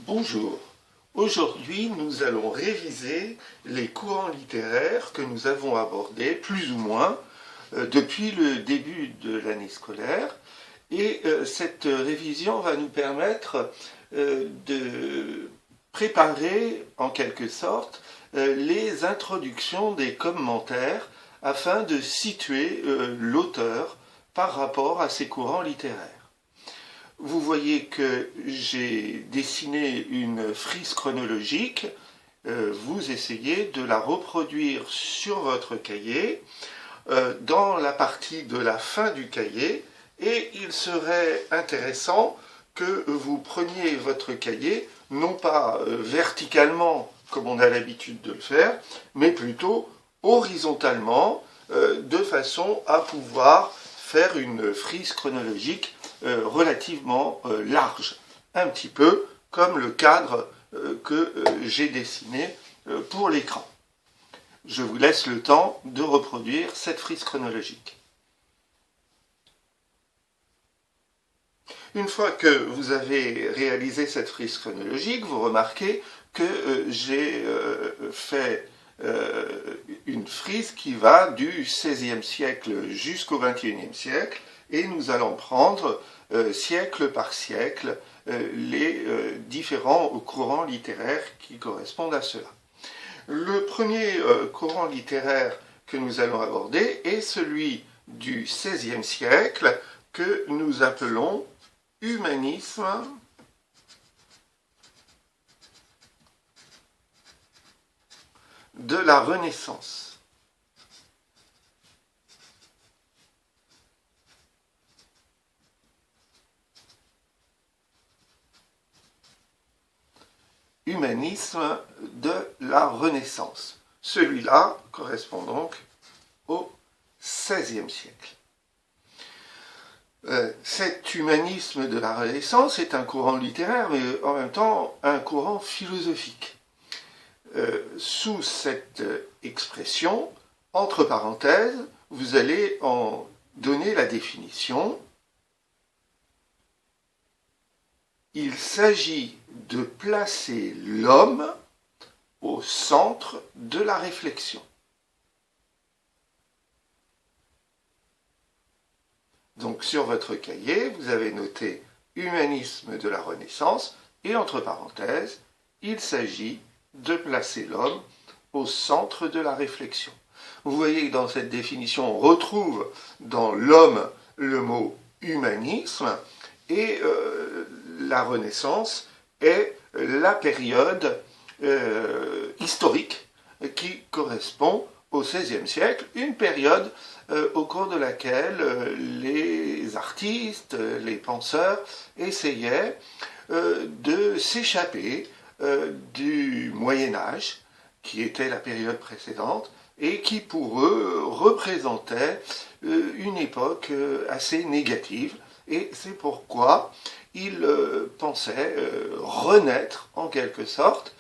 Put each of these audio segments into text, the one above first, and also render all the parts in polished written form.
Bonjour, aujourd'hui nous allons réviser les courants littéraires que nous avons abordés plus ou moins depuis le début de l'année scolaire et cette révision va nous permettre de préparer en quelque sorte les introductions des commentaires afin de situer l'auteur par rapport à ces courants littéraires. Vous voyez que j'ai dessiné une frise chronologique. Vous essayez de la reproduire sur votre cahier dans la partie de la fin du cahier. Et il serait intéressant que vous preniez votre cahier, non pas verticalement comme on a l'habitude de le faire, mais plutôt horizontalement, de façon à pouvoir faire une frise chronologique relativement large, un petit peu comme le cadre que j'ai dessiné pour l'écran. Je vous laisse le temps de reproduire cette frise chronologique. Une fois que vous avez réalisé cette frise chronologique, vous remarquez que j'ai fait une frise qui va du XVIe siècle jusqu'au XXIe siècle, et nous allons prendre siècle par siècle les différents courants littéraires qui correspondent à cela. Le premier courant littéraire que nous allons aborder est celui du XVIe siècle que nous appelons humanisme de la Renaissance. Humanisme de la Renaissance. Celui-là correspond donc au XVIe siècle. Cet humanisme de la Renaissance est un courant littéraire, mais en même temps un courant philosophique. Sous cette expression, entre parenthèses, vous allez en donner la définition. Il s'agit de placer l'homme au centre de la réflexion. Donc sur votre cahier, vous avez noté humanisme de la Renaissance et entre parenthèses, il s'agit de placer l'homme au centre de la réflexion. Vous voyez que dans cette définition, on retrouve dans l'homme le mot humanisme et la Renaissance est la période historique qui correspond au XVIe siècle, une période au cours de laquelle les artistes, les penseurs essayaient de s'échapper du Moyen-Âge, qui était la période précédente, et qui pour eux représentait une époque assez négative, et c'est pourquoi ils pensaient renaître en quelque sorte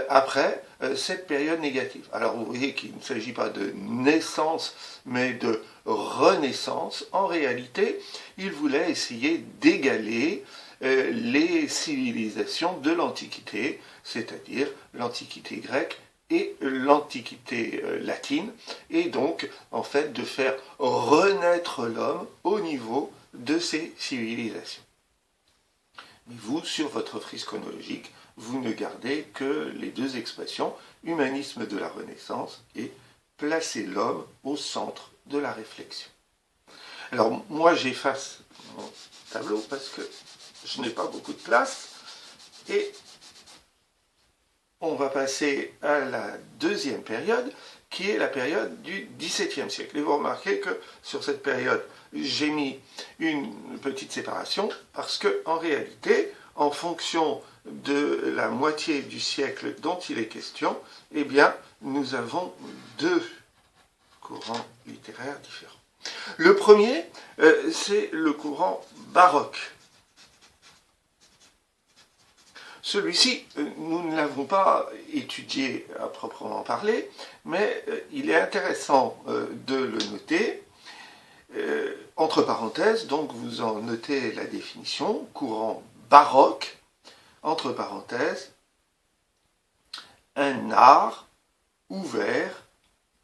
après cette période négative. Alors vous voyez qu'il ne s'agit pas de naissance, mais de renaissance. En réalité, ils voulaient essayer d'égaler les civilisations de l'Antiquité, c'est-à-dire l'Antiquité grecque et l'Antiquité latine, et donc en fait de faire renaître l'homme au niveau de ces civilisations. Mais vous, sur votre frise chronologique, vous ne gardez que les deux expressions, humanisme de la Renaissance et placer l'homme au centre de la réflexion. Alors moi j'efface mon tableau parce que je n'ai pas beaucoup de place et on va passer à la deuxième période qui est la période du XVIIe siècle. Et vous remarquez que sur cette période, j'ai mis une petite séparation parce que en réalité, en fonction de la moitié du siècle dont il est question, eh bien, nous avons deux courants littéraires différents. Le premier, c'est le courant baroque. Celui-ci, nous ne l'avons pas étudié à proprement parler, mais il est intéressant de le noter. Entre parenthèses, donc vous en notez la définition, courant baroque, entre parenthèses, un art ouvert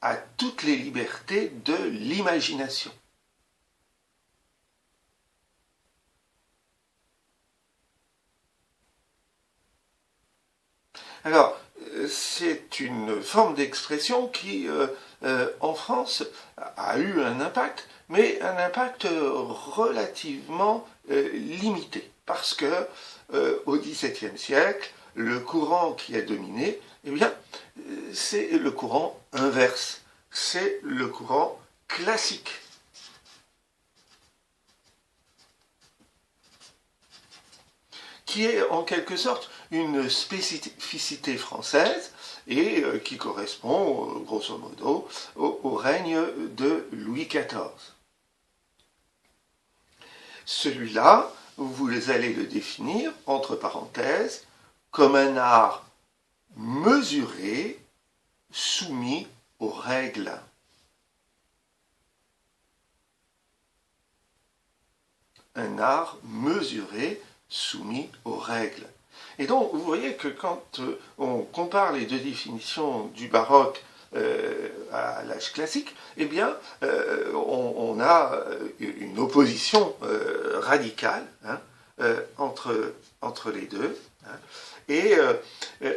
à toutes les libertés de l'imagination. Alors, c'est une forme d'expression qui, en France, a eu un impact, mais un impact relativement limité, parce que au XVIIe siècle, le courant qui a dominé, eh bien, c'est le courant inverse, c'est le courant classique. Qui est en quelque sorte une spécificité française et qui correspond grosso modo au règne de Louis XIV. Celui-là, vous allez le définir, entre parenthèses, comme un art mesuré, soumis aux règles. Un art mesuré, soumis aux règles. Et donc, vous voyez que quand on compare les deux définitions du baroque à l'âge classique, eh bien, on a une opposition radicale entre les deux. Hein. Et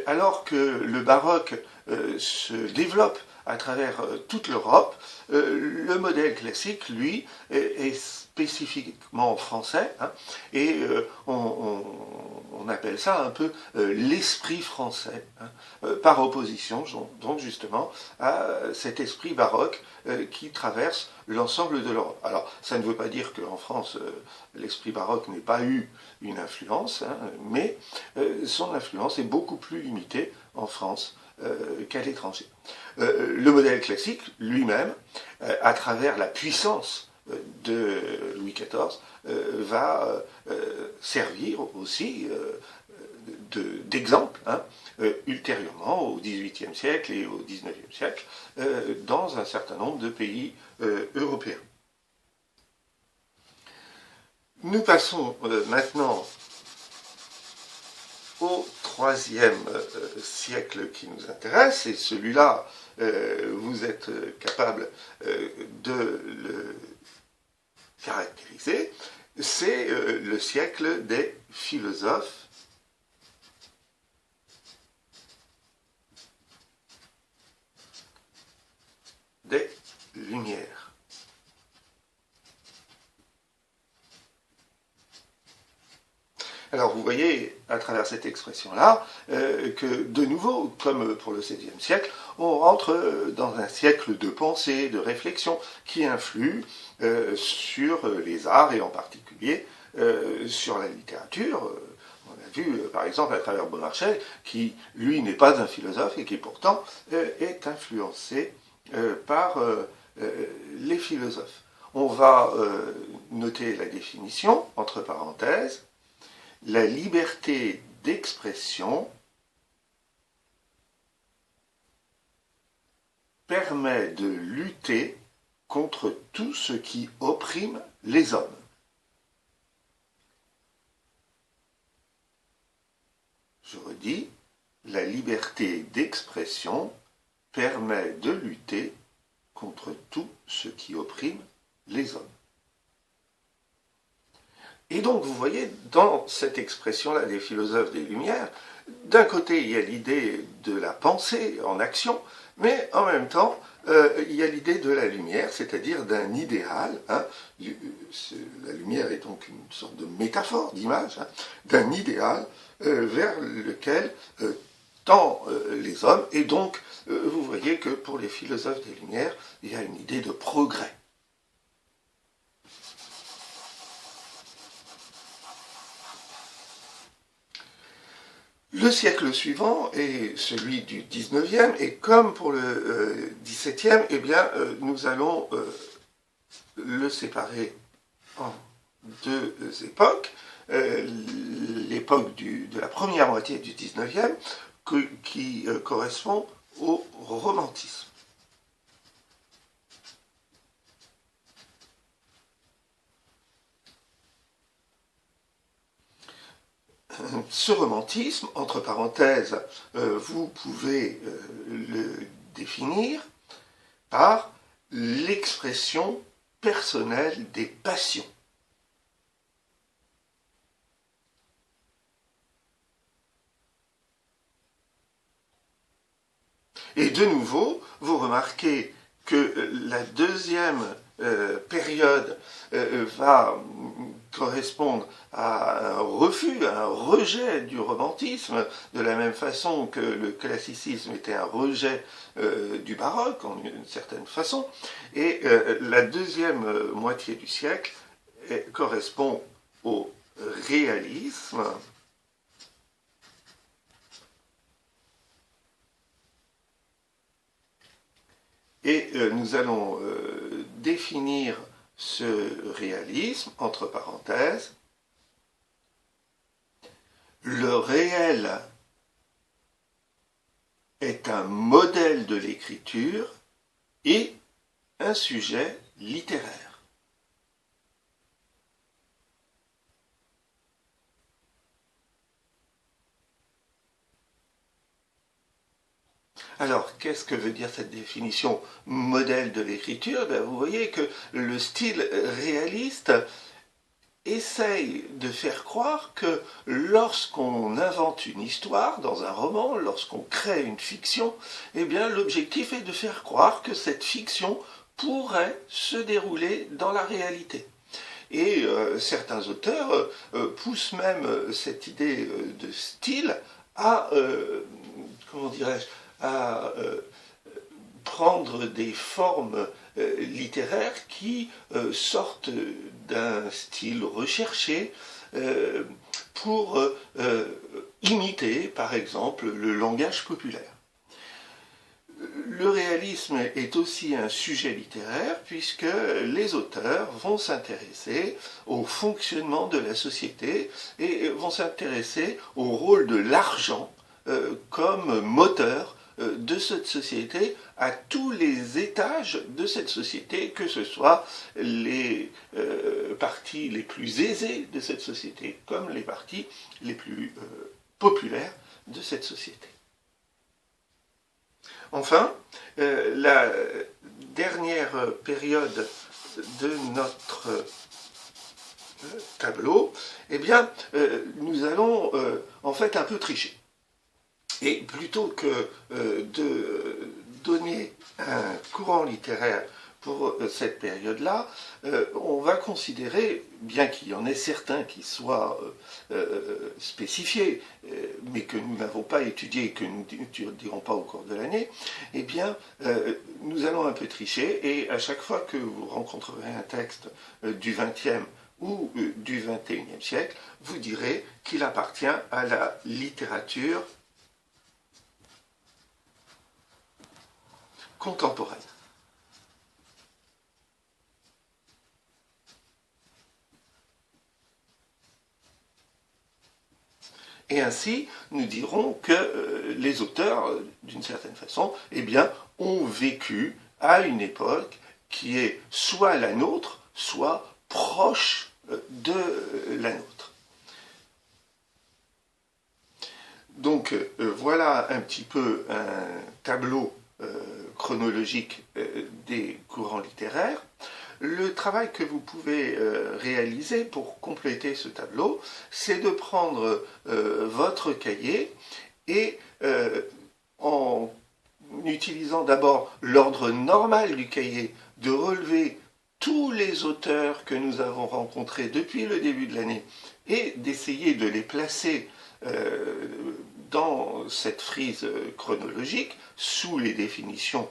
alors que le baroque se développe à travers toute l'Europe, le modèle classique, lui, est spécifiquement français, hein, et on appelle ça un peu l'esprit français, hein, par opposition donc justement à cet esprit baroque qui traverse l'ensemble de l'Europe. Alors ça ne veut pas dire qu'en France l'esprit baroque n'ait pas eu une influence, hein, mais son influence est beaucoup plus limitée en France qu'à l'étranger. Le modèle classique lui-même, à travers la puissance de Louis XIV, va servir aussi d'exemple hein, ultérieurement au XVIIIe siècle et au XIXe siècle dans un certain nombre de pays européens. Nous passons maintenant au IIIe siècle qui nous intéresse, et celui-là, vous êtes capable de le caractériser, c'est le siècle des philosophes des Lumières. Alors vous voyez à travers cette expression-là que de nouveau, comme pour le XVIe siècle, on rentre dans un siècle de pensée, de réflexion qui influe sur les arts et en particulier sur la littérature. On a vu par exemple à travers Beaumarchais qui lui n'est pas un philosophe et qui pourtant est influencé par les philosophes. On va noter la définition entre parenthèses. La liberté d'expression permet de lutter contre tout ce qui opprime les hommes. Je redis, la liberté d'expression permet de lutter contre tout ce qui opprime les hommes. Et donc, vous voyez, dans cette expression-là des philosophes des Lumières, d'un côté, il y a l'idée de la pensée en action, mais en même temps, il y a l'idée de la lumière, c'est-à-dire d'un idéal. Hein. La lumière est donc une sorte de métaphore, d'image, hein, d'un idéal vers lequel tendent les hommes. Et donc, vous voyez que pour les philosophes des Lumières, il y a une idée de progrès. Le siècle suivant est celui du XIXe, et comme pour le XVIIe, eh bien, nous allons le séparer en deux époques. L'époque de la première moitié du XIXe, qui correspond au romantisme. ce romantisme, entre parenthèses, vous pouvez le définir par l'expression personnelle des passions. Et de nouveau, vous remarquez que la deuxième période va correspondre à un refus, à un rejet du romantisme, de la même façon que le classicisme était un rejet du baroque, en une certaine façon. Et la deuxième moitié du siècle correspond au réalisme. Et nous allons définir ce réalisme, entre parenthèses. Le réel est un modèle de l'écriture et un sujet littéraire. Alors, qu'est-ce que veut dire cette définition modèle de l'écriture? Vous voyez que le style réaliste essaye de faire croire que lorsqu'on invente une histoire dans un roman, lorsqu'on crée une fiction, eh bien l'objectif est de faire croire que cette fiction pourrait se dérouler dans la réalité. Et certains auteurs poussent même cette idée de style à, comment dirais-je, à prendre des formes littéraires qui sortent d'un style recherché pour imiter, par exemple, le langage populaire. Le réalisme est aussi un sujet littéraire puisque les auteurs vont s'intéresser au fonctionnement de la société et vont s'intéresser au rôle de l'argent comme moteur de cette société à tous les étages de cette société, que ce soit les parties les plus aisées de cette société comme les parties les plus populaires de cette société. Enfin, la dernière période de notre tableau, eh bien, nous allons en fait un peu tricher. Et plutôt que de donner un courant littéraire pour cette période-là, on va considérer, bien qu'il y en ait certains qui soient spécifiés, mais que nous n'avons pas étudiés et que nous ne dirons pas au cours de l'année, eh bien, nous allons un peu tricher, et à chaque fois que vous rencontrerez un texte du XXe ou du XXIe siècle, vous direz qu'il appartient à la littérature contemporaine. Et ainsi, nous dirons que les auteurs, d'une certaine façon, eh bien, ont vécu à une époque qui est soit la nôtre, soit proche de la nôtre. Donc, voilà un petit peu un tableau chronologique des courants littéraires. Le travail que vous pouvez réaliser pour compléter ce tableau, c'est de prendre votre cahier et en utilisant d'abord l'ordre normal du cahier, de relever tous les auteurs que nous avons rencontrés depuis le début de l'année et d'essayer de les placer dans cette frise chronologique, sous les définitions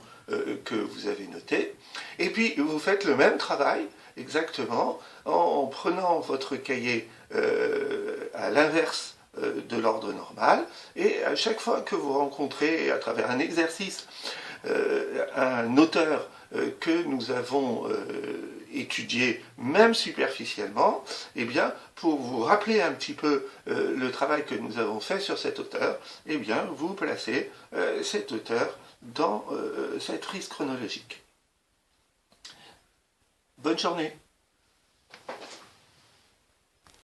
que vous avez notées. Et puis, vous faites le même travail, exactement, en prenant votre cahier à l'inverse de l'ordre normal, et à chaque fois que vous rencontrez, à travers un exercice, un auteur que nous avons étudié, même superficiellement, eh bien, pour vous rappeler un petit peu le travail que nous avons fait sur cet auteur, eh bien, vous placez cet auteur dans cette frise chronologique. Bonne journée.